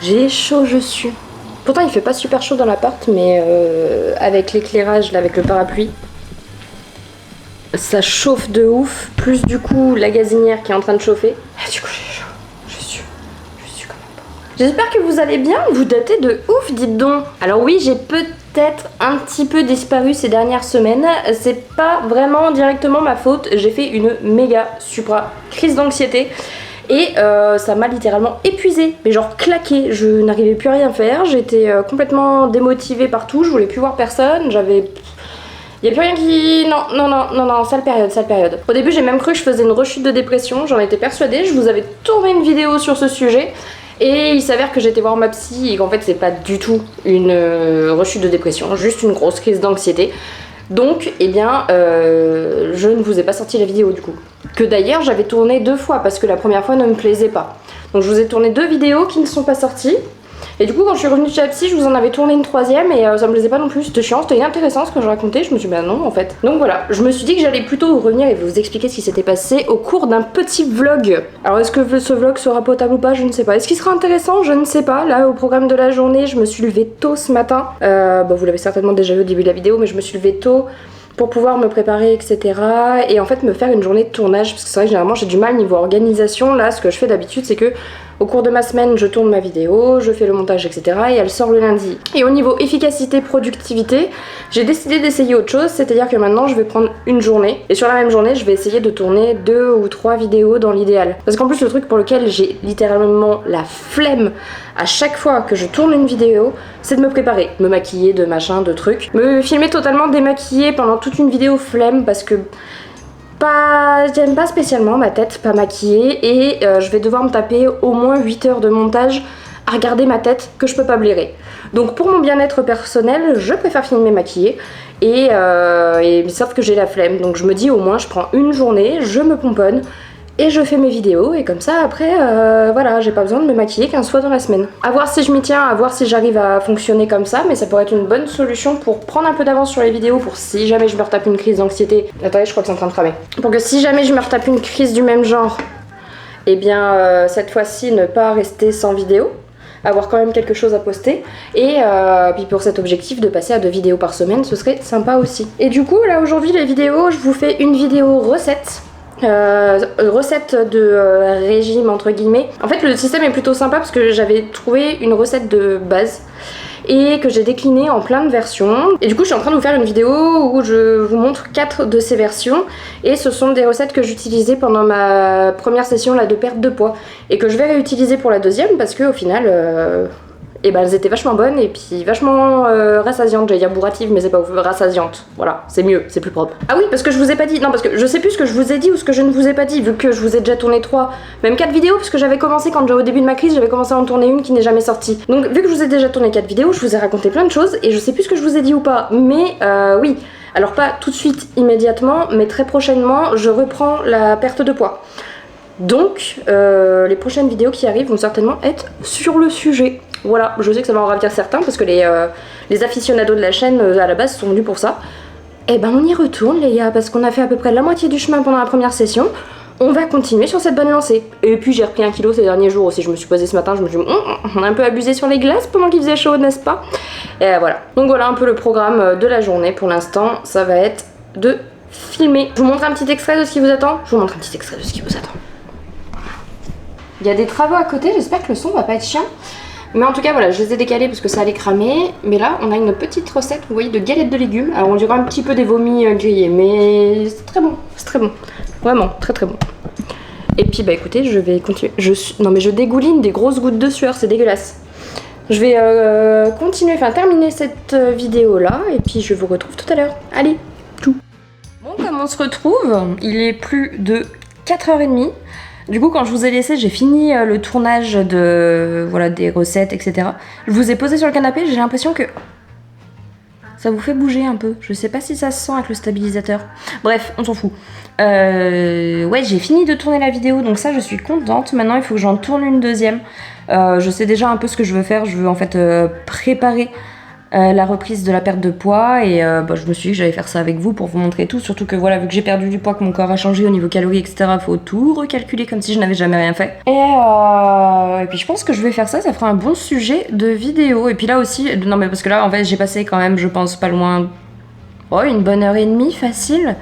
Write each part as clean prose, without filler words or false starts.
J'ai chaud, je suis. Pourtant il fait pas super chaud dans l'appart, mais avec l'éclairage, là, avec le parapluie, ça chauffe de ouf. Plus du coup la gazinière qui est en train de chauffer. Et du coup j'ai chaud. Je suis comme un porc. J'espère que vous allez bien. Vous datez de ouf, dites donc. Alors oui, j'ai peut-être un petit peu disparu ces dernières semaines. C'est pas vraiment directement ma faute. J'ai fait une méga supra crise d'anxiété. Et ça m'a littéralement épuisée, mais genre claqué, je n'arrivais plus à rien faire, j'étais complètement démotivée partout, je voulais plus voir personne, j'avais... Il n'y a plus rien qui... Non, sale période. Au début j'ai même cru que je faisais une rechute de dépression, j'en étais persuadée, je vous avais tourné une vidéo sur ce sujet, et il s'avère que j'étais voir ma psy et qu'en fait c'est pas du tout une rechute de dépression, juste une grosse crise d'anxiété. Donc, eh bien, je ne vous ai pas sorti la vidéo du coup. Que d'ailleurs, j'avais tourné 2 fois parce que la première fois ne me plaisait pas. Donc, je vous ai tourné 2 vidéos qui ne sont pas sorties. Et du coup, quand je suis revenue chez la psy, je vous en avais tourné une 3e et ça me plaisait pas non plus. C'était chiant, c'était inintéressant ce que je racontais. Je me suis dit, bah non, en fait. Donc voilà, je me suis dit que j'allais plutôt revenir et vous expliquer ce qui s'était passé au cours d'un petit vlog. Alors, est-ce que ce vlog sera potable ou pas? Je ne sais pas. Est-ce qu'il sera intéressant? Je ne sais pas. Là, au programme de la journée, je me suis levée tôt ce matin. Vous l'avez certainement déjà vu au début de la vidéo, mais je me suis levée tôt pour pouvoir me préparer, etc. Et en fait me faire une journée de tournage, parce que c'est vrai que généralement j'ai du mal niveau organisation. Là, ce que je fais d'habitude, c'est que au cours de ma semaine, je tourne ma vidéo, je fais le montage, etc. et elle sort le lundi. Et au niveau efficacité, productivité, j'ai décidé d'essayer autre chose, c'est-à-dire que maintenant je vais prendre une journée, et sur la même journée, je vais essayer de tourner 2 ou 3 vidéos dans l'idéal. Parce qu'en plus, le truc pour lequel j'ai littéralement la flemme à chaque fois que je tourne une vidéo, c'est de me préparer, me maquiller, de machin, de trucs. Me filmer totalement démaquillée pendant toute une vidéo, flemme, parce que j'aime pas spécialement ma tête pas maquillée, et je vais devoir me taper au moins 8 heures de montage à regarder ma tête que je peux pas blairer. Donc pour mon bien-être personnel, je préfère filmer maquillée, et sauf que j'ai la flemme, donc je me dis au moins je prends une journée, je me pomponne et je fais mes vidéos, et comme ça après voilà, j'ai pas besoin de me maquiller 15 fois dans la semaine. À voir si je m'y tiens, à voir si j'arrive à fonctionner comme ça, mais ça pourrait être une bonne solution pour prendre un peu d'avance sur les vidéos, pour si jamais je me retape une crise d'anxiété. Attendez, je crois que c'est en train de cramer. Pour que si jamais je me retape une crise du même genre, et bien cette fois-ci ne pas rester sans vidéo, avoir quand même quelque chose à poster, et puis pour cet objectif de passer à 2 vidéos par semaine, ce serait sympa aussi. Et du coup là aujourd'hui les vidéos, je vous fais une vidéo recette. Recette de régime entre guillemets. En fait le système est plutôt sympa parce que j'avais trouvé une recette de base et que j'ai déclinée en plein de versions, et du coup je suis en train de vous faire une vidéo où je vous montre 4 de ces versions, et ce sont des recettes que j'utilisais pendant ma première session là, de perte de poids, et que je vais réutiliser pour la deuxième parce que au final elles étaient vachement bonnes, et puis vachement rassasiantes. J'allais dire bourratives, mais c'est pas ouf, rassasiantes. Voilà, c'est mieux, c'est plus propre. Ah oui, parce que je vous ai pas dit, non, parce que je sais plus ce que je vous ai dit ou ce que je ne vous ai pas dit, vu que je vous ai déjà tourné 3, même 4 vidéos, parce que j'avais commencé au début de ma crise, j'avais commencé à en tourner une qui n'est jamais sortie. Donc vu que je vous ai déjà tourné 4 vidéos, je vous ai raconté plein de choses, et je sais plus ce que je vous ai dit ou pas, mais oui. Alors pas tout de suite, immédiatement, mais très prochainement, je reprends la perte de poids. Donc les prochaines vidéos qui arrivent vont certainement être sur le sujet. Voilà, je sais que ça va en ravir certains parce que les aficionados de la chaîne à la base sont venus pour ça. Et ben on y retourne les gars, parce qu'on a fait à peu près la moitié du chemin pendant la première session. On va continuer sur cette bonne lancée. Et puis j'ai repris 1 kilo ces derniers jours aussi. Je me suis posée ce matin, je me suis dit on a un peu abusé sur les glaces pendant qu'il faisait chaud, n'est-ce pas? Et voilà. Donc voilà un peu le programme de la journée pour l'instant. Ça va être de filmer. Je vous montre un petit extrait de ce qui vous attend. Il y a des travaux à côté, j'espère que le son va pas être chiant. Mais en tout cas voilà, je les ai décalés parce que ça allait cramer. Mais là on a une petite recette, vous voyez, de galettes de légumes. Alors on dirait un petit peu des vomis grillés, mais c'est très bon, vraiment très très bon. Et puis bah écoutez, je vais continuer. Non mais je dégouline des grosses gouttes de sueur, c'est dégueulasse. Je vais continuer, enfin terminer cette vidéo là et puis je vous retrouve tout à l'heure. Allez, tchou. Bon, comme on se retrouve, il est plus de 4h30. Du coup, quand je vous ai laissé, j'ai fini le tournage de voilà des recettes, etc. Je vous ai posé sur le canapé, j'ai l'impression que ça vous fait bouger un peu. Je sais pas si ça se sent avec le stabilisateur. Bref, on s'en fout. Ouais, j'ai fini de tourner la vidéo, donc ça, je suis contente. Maintenant, il faut que j'en tourne une deuxième. Je sais déjà un peu ce que je veux faire. Je veux en fait préparer la reprise de la perte de poids et je me suis dit que j'allais faire ça avec vous pour vous montrer tout, surtout que voilà, vu que j'ai perdu du poids, que mon corps a changé au niveau calories, etc., faut tout recalculer comme si je n'avais jamais rien fait. Et puis je pense que je vais faire ça, ça fera un bon sujet de vidéo. Et puis là aussi, non mais parce que là en fait j'ai passé quand même, je pense, pas loin, une bonne heure et demie facile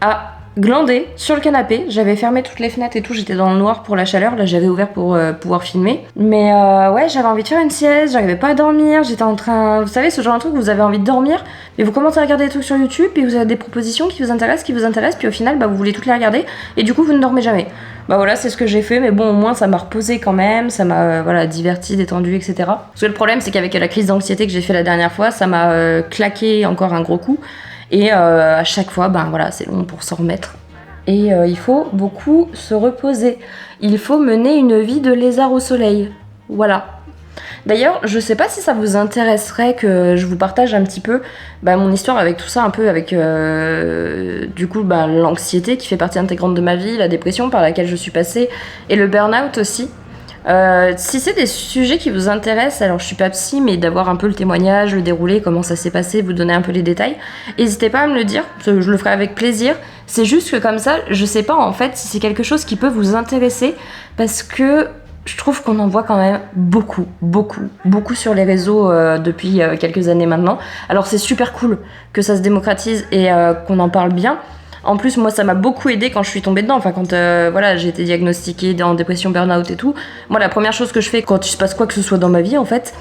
à glander sur le canapé. J'avais fermé toutes les fenêtres et tout, j'étais dans le noir pour la chaleur, là j'avais ouvert pour pouvoir filmer. Mais ouais, j'avais envie de faire une sieste, j'arrivais pas à dormir, j'étais en train... Vous savez, ce genre de truc où vous avez envie de dormir, mais vous commencez à regarder des trucs sur YouTube, puis vous avez des propositions qui vous intéressent, puis au final, vous voulez toutes les regarder, et du coup vous ne dormez jamais. Bah voilà, c'est ce que j'ai fait, mais bon, au moins ça m'a reposé quand même, ça m'a voilà, diverti, détendu, etc. Parce que le problème, c'est qu'avec la crise d'anxiété que j'ai fait la dernière fois, ça m'a claqué encore un gros coup. Et à chaque fois, voilà, c'est long pour s'en remettre. Et il faut beaucoup se reposer. Il faut mener une vie de lézard au soleil. Voilà. D'ailleurs, je sais pas si ça vous intéresserait que je vous partage un petit peu mon histoire avec tout ça, un peu avec du coup l'anxiété qui fait partie intégrante de ma vie, la dépression par laquelle je suis passée et le burn-out aussi. Si c'est des sujets qui vous intéressent, alors je suis pas psy, mais d'avoir un peu le témoignage, le déroulé, comment ça s'est passé, vous donner un peu les détails, n'hésitez pas à me le dire, je le ferai avec plaisir. C'est juste que comme ça, je sais pas en fait si c'est quelque chose qui peut vous intéresser, parce que je trouve qu'on en voit quand même beaucoup sur les réseaux depuis quelques années maintenant. Alors c'est super cool que ça se démocratise et qu'on en parle bien. En plus, moi, ça m'a beaucoup aidé quand je suis tombée dedans. Enfin, quand j'ai été diagnostiquée en dépression, burn-out et tout. Moi, la première chose que je fais quand il se passe quoi que ce soit dans ma vie, en fait,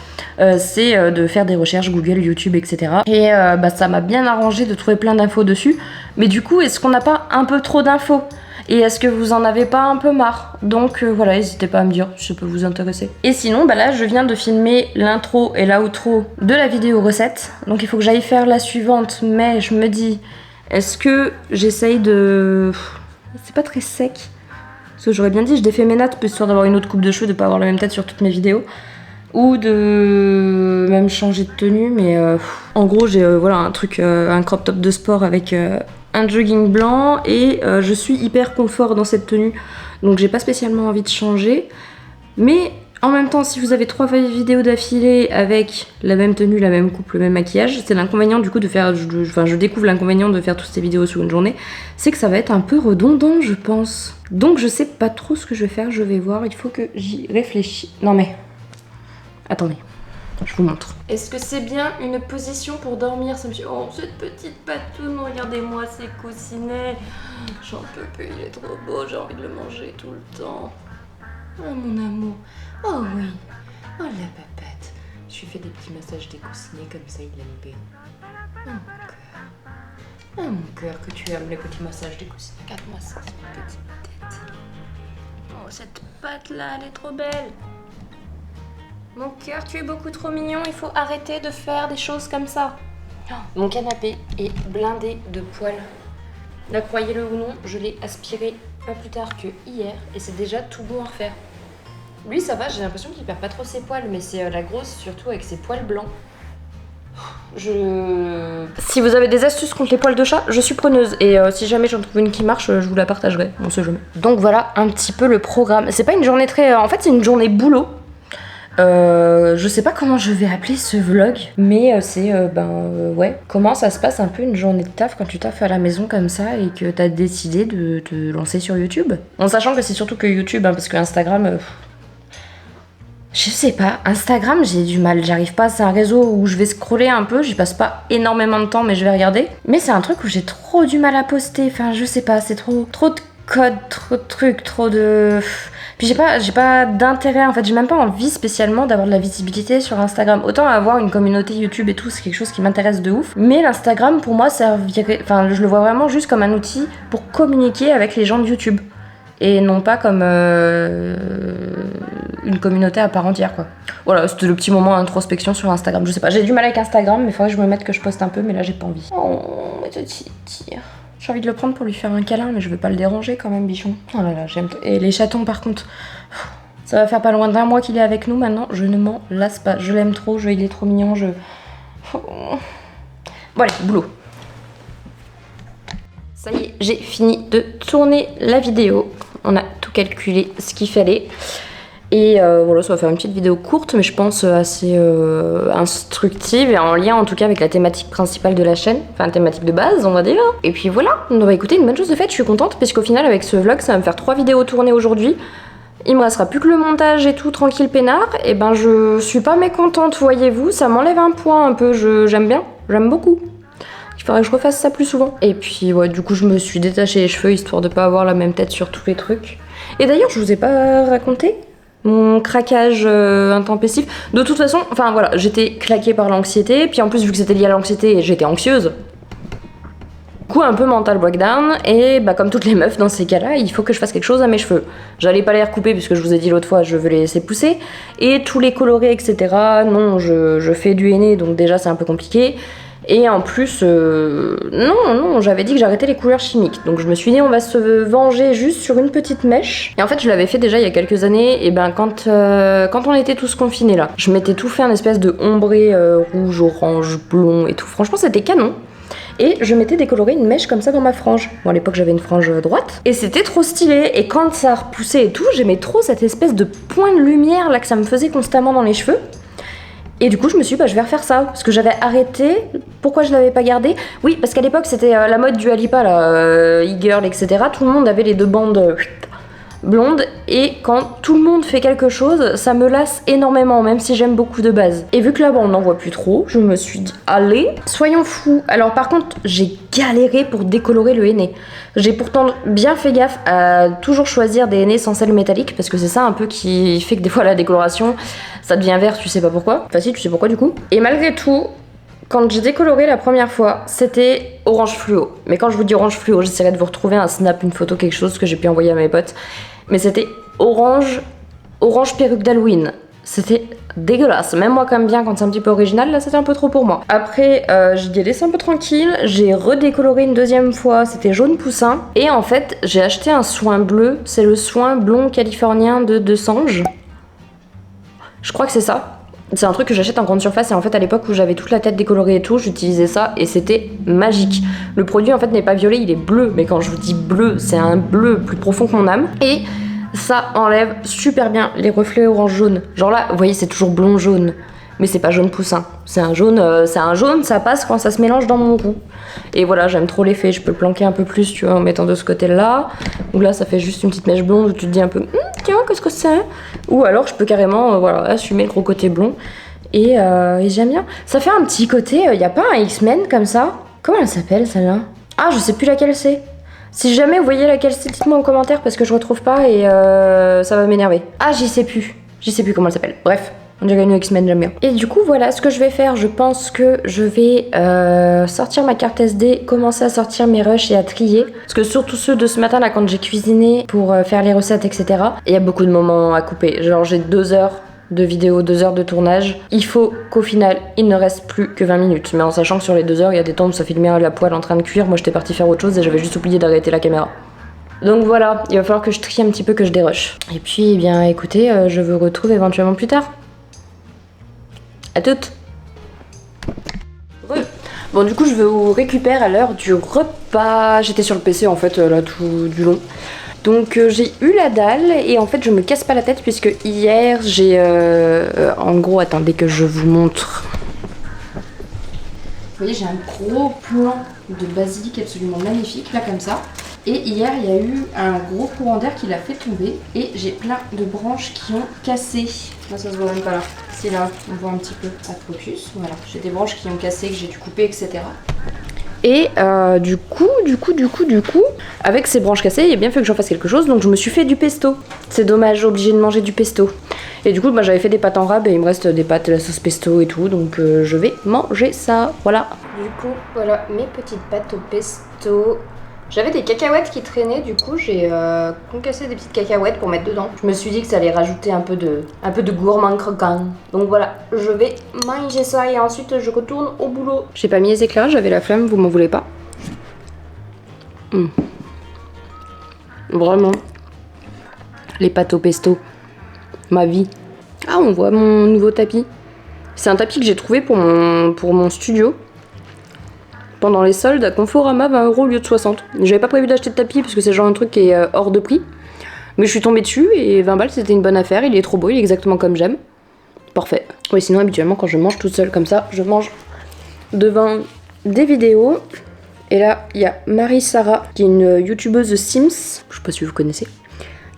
c'est de faire des recherches Google, YouTube, etc. Et ça m'a bien arrangé de trouver plein d'infos dessus. Mais du coup, est-ce qu'on n'a pas un peu trop d'infos ? Et est-ce que vous en avez pas un peu marre ? Donc voilà, n'hésitez pas à me dire si ça peut vous intéresser. Et sinon, là, je viens de filmer l'intro et l'outro de la vidéo recette. Donc il faut que j'aille faire la suivante, mais je me dis... Est-ce que j'essaye de... C'est pas très sec. Parce que j'aurais bien dit, je défais mes nattes, histoire d'avoir une autre coupe de cheveux, de pas avoir la même tête sur toutes mes vidéos. Ou de même changer de tenue, mais en gros j'ai un truc, un crop top de sport avec un jogging blanc et je suis hyper confort dans cette tenue. Donc j'ai pas spécialement envie de changer. Mais... En même temps, si vous avez 3 vidéos d'affilée avec la même tenue, la même coupe, le même maquillage, c'est l'inconvénient du coup de faire... je découvre l'inconvénient de faire toutes ces vidéos sur une journée, c'est que ça va être un peu redondant, je pense. Donc je sais pas trop ce que je vais faire, je vais voir, il faut que j'y réfléchisse. Non mais... Attendez, je vous montre. Est-ce que c'est bien une position pour dormir ? Ça me dit, oh, cette petite patoune, regardez-moi ces coussinets. J'en peux plus, il est trop beau, j'ai envie de le manger tout le temps. Oh mon amour. Oh oui, oh la papette. Je lui fais des petits massages des coussinets comme ça, il aime bien. Oh mon cœur. Oh mon cœur, que tu aimes les petits massages des coussinets. Regarde-moi ça, cette petite tête. Oh, cette patte là, elle est trop belle. Mon cœur, tu es beaucoup trop mignon, il faut arrêter de faire des choses comme ça. Oh, mon canapé est blindé de poils. Là, croyez-le ou non, je l'ai aspiré pas plus tard que hier et c'est déjà tout bon à refaire. Lui ça va, j'ai l'impression qu'il perd pas trop ses poils, mais c'est la grosse surtout avec ses poils blancs. Si vous avez des astuces contre les poils de chat, je suis preneuse. Et si jamais j'en trouve une qui marche, je vous la partagerai, on sait jamais. Donc voilà un petit peu le programme. C'est pas une journée très... en fait c'est une journée boulot. Je sais pas comment je vais appeler ce vlog, mais c'est ouais, comment ça se passe un peu une journée de taf quand tu taffes à la maison comme ça et que t'as décidé de te lancer sur YouTube. En sachant que c'est surtout que YouTube, parce que Instagram... Je sais pas, Instagram j'ai du mal, j'arrive pas, c'est un réseau où je vais scroller un peu, j'y passe pas énormément de temps mais je vais regarder. Mais c'est un truc où j'ai trop du mal à poster, enfin je sais pas, c'est trop de codes, trop de trucs, trop de... Puis j'ai pas d'intérêt, en fait j'ai même pas envie spécialement d'avoir de la visibilité sur Instagram. Autant avoir une communauté YouTube et tout, c'est quelque chose qui m'intéresse de ouf. Mais l'Instagram pour moi servirait, enfin je le vois vraiment juste comme un outil pour communiquer avec les gens de YouTube. et non pas comme une communauté à part entière, quoi. Voilà, c'était le petit moment introspection sur Instagram. Je sais pas, j'ai du mal avec Instagram, mais il faudrait que je me mette que je poste un peu, mais là j'ai pas envie. Oh, mais petit. J'ai envie de le prendre pour lui faire un câlin, mais je veux pas le déranger quand même, bichon. Oh là là, j'aime. Et les chatons, par contre, ça va faire pas loin d'1 mois qu'il est avec nous maintenant. Je ne m'en lasse pas. Je l'aime trop, il est trop mignon. Bon, allez, boulot. Ça y est, j'ai fini de tourner la vidéo. On a tout calculé ce qu'il fallait. Et voilà, ça va faire une petite vidéo courte, mais je pense assez instructive et en lien en tout cas avec la thématique principale de la chaîne, enfin la thématique de base, on va dire. Et puis voilà, on va écouter une bonne chose de faite, je suis contente, parce qu'au final, avec ce vlog, ça va me faire 3 vidéos tournées aujourd'hui. Il me restera plus que le montage et tout, tranquille peinard. Et ben, je suis pas mécontente, voyez-vous, ça m'enlève un point un peu, j'aime bien, j'aime beaucoup. Il faudrait que je refasse ça plus souvent. Et puis, ouais, du coup, je me suis détaché les cheveux histoire de pas avoir la même tête sur tous les trucs. Et d'ailleurs, je vous ai pas raconté mon craquage intempestif. De toute façon, enfin voilà, j'étais claquée par l'anxiété, puis en plus vu que c'était lié à l'anxiété, j'étais anxieuse. Du coup un peu mental breakdown, et bah comme toutes les meufs dans ces cas-là, il faut que je fasse quelque chose à mes cheveux. J'allais pas les recouper puisque je vous ai dit l'autre fois, je veux les laisser pousser, et tous les colorés, etc. Non, je fais du henné, donc déjà c'est un peu compliqué. Et en plus, non, j'avais dit que j'arrêtais les couleurs chimiques. Donc je me suis dit, on va se venger juste sur une petite mèche. Et en fait, je l'avais fait déjà il y a quelques années, et ben quand on était tous confinés là, je m'étais tout fait un espèce de ombré rouge, orange, blond et tout. Franchement, c'était canon. Et je m'étais décoloré une mèche comme ça dans ma frange. Bon, à l'époque, j'avais une frange droite. Et c'était trop stylé. Et quand ça repoussait et tout, j'aimais trop cette espèce de point de lumière là que ça me faisait constamment dans les cheveux. Et du coup, je me suis dit, bah, je vais refaire ça. Parce que j'avais arrêté. Pourquoi je l'avais pas gardé? Oui, parce qu'à l'époque, c'était la mode du Alipa, là, e-girl, etc. Tout le monde avait les 2 bandes blondes. Et quand tout le monde fait quelque chose, ça me lasse énormément, même si j'aime beaucoup de base. Et vu que là, on n'en voit plus trop, je me suis dit, allez, soyons fous. Alors par contre, j'ai galéré pour décolorer le henné. J'ai pourtant bien fait gaffe à toujours choisir des hennés sans sel métallique, parce que c'est ça un peu qui fait que des fois la décoloration, ça devient vert, tu sais pas pourquoi. Enfin si, tu sais pourquoi du coup. Et malgré tout, quand j'ai décoloré la première fois, c'était orange fluo. Mais quand je vous dis orange fluo, j'essaierai de vous retrouver un snap, une photo, quelque chose que j'ai pu envoyer à mes potes. Mais c'était orange perruque d'Halloween. C'était dégueulasse. Même moi, comme bien, quand c'est un petit peu original, là, c'était un peu trop pour moi. Après, j'ai laissé un peu tranquille. J'ai redécoloré une 2e fois. C'était jaune poussin. Et en fait, j'ai acheté un soin bleu. C'est le soin blond californien de Sange. Je crois que c'est ça. C'est un truc que j'achète en grande surface et en fait à l'époque où j'avais toute la tête décolorée et tout, j'utilisais ça et c'était magique. Le produit en fait n'est pas violet, il est bleu, mais quand je vous dis bleu, c'est un bleu plus profond que mon âme. Et ça enlève super bien les reflets orange-jaune. Genre là, vous voyez, c'est toujours blond-jaune, mais c'est pas jaune poussin. C'est un jaune, ça passe quand ça se mélange dans mon roux. Et voilà, j'aime trop l'effet, je peux le planquer un peu plus, tu vois, en mettant de ce côté-là. Ou là, ça fait juste une petite mèche blonde où tu te dis un peu, tiens, qu'est-ce que c'est? Ou alors, je peux carrément, voilà, assumer le gros côté blond. Et j'aime bien. Ça fait un petit côté, y a pas un X-Men comme ça? Comment elle s'appelle, celle-là? Ah, je sais plus laquelle c'est. Si jamais vous voyez laquelle c'est, dites-moi en commentaire parce que je retrouve pas et ça va m'énerver. Ah, j'y sais plus comment elle s'appelle. Bref. On dirait une X-Men, j'aime bien. Et du coup, voilà ce que je vais faire. Je pense que je vais sortir ma carte SD, commencer à sortir mes rushs et à trier. Parce que surtout ceux de ce matin, là, quand j'ai cuisiné pour faire les recettes, etc., il y a beaucoup de moments à couper. Genre, j'ai 2 heures de vidéo, 2 heures de tournage. Il faut qu'au final, il ne reste plus que 20 minutes. Mais en sachant que sur les 2 heures, il y a des temps où ça filmait à la poêle en train de cuire. Moi, j'étais partie faire autre chose et j'avais juste oublié d'arrêter la caméra. Donc voilà, il va falloir que je trie un petit peu, que je dérush. Et puis, eh bien, écoutez, je vous retrouve éventuellement plus tard. À toutes. Bon, du coup, je vous récupère à l'heure du repas. J'étais sur le PC en fait là tout du long. Donc j'ai eu la dalle et en fait je me casse pas la tête puisque hier j'ai en gros, attendez que je vous montre. Vous voyez, j'ai un gros plan de basilic absolument magnifique là comme ça. Et hier il y a eu un gros courant d'air qui l'a fait tomber et j'ai plein de branches qui ont cassé. Là ça se voit même pas là. C'est là, on voit un petit peu à focus. Voilà, j'ai des branches qui ont cassé, que j'ai dû couper, etc. Et du coup, avec ces branches cassées, il a bien fait que j'en fasse quelque chose, donc je me suis fait du pesto. C'est dommage, obligé de manger du pesto. Et du coup, bah, j'avais fait des pâtes en rab et il me reste des pâtes, la sauce pesto et tout, donc je vais manger ça, voilà. Du coup, voilà mes petites pâtes au pesto. J'avais des cacahuètes qui traînaient, du coup j'ai concassé des petites cacahuètes pour mettre dedans. Je me suis dit que ça allait rajouter un peu de gourmand croquant. Donc voilà, je vais manger ça et ensuite je retourne au boulot. J'ai pas mis les éclairages, j'avais la flemme, vous m'en voulez pas. Vraiment. Les pâtes au pesto. Ma vie. Ah, on voit mon nouveau tapis. C'est un tapis que j'ai trouvé pour mon studio. Pendant les soldes à Conforama, 20 € au lieu de 60. J'avais pas prévu d'acheter de tapis parce que c'est genre un truc qui est hors de prix. Mais je suis tombée dessus et 20 balles c'était une bonne affaire. Il est trop beau, il est exactement comme j'aime. Parfait. Oui, sinon habituellement quand je mange toute seule comme ça, je mange devant des vidéos. Et là, il y a Marie-Sara, qui est une youtubeuse Sims, je sais pas si vous connaissez,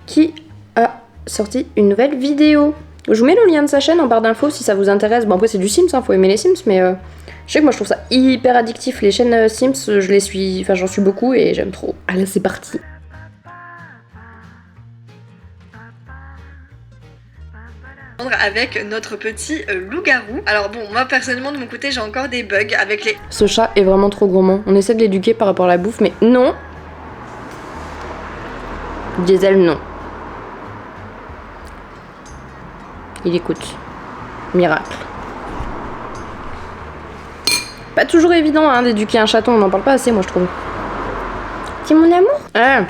qui a sorti une nouvelle vidéo. Je vous mets le lien de sa chaîne en barre d'infos si ça vous intéresse. Bon après c'est du Sims, hein, faut aimer les Sims, mais je sais que moi je trouve ça hyper addictif. Les chaînes Sims, je les suis, enfin j'en suis beaucoup et j'aime trop. Allez, c'est parti. Avec notre petit loup-garou. Alors bon, moi personnellement de mon côté j'ai encore des bugs avec les... Ce chat est vraiment trop gourmand. On essaie de l'éduquer par rapport à la bouffe, mais non. Diesel, non. Il écoute. Miracle. Pas toujours évident hein, d'éduquer un chaton, on n'en parle pas assez moi je trouve. C'est mon amour. Ah.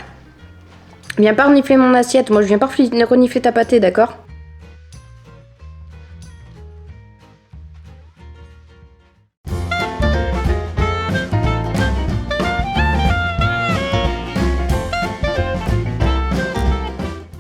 Viens pas renifler mon assiette, moi je viens pas renifler ta pâtée, d'accord?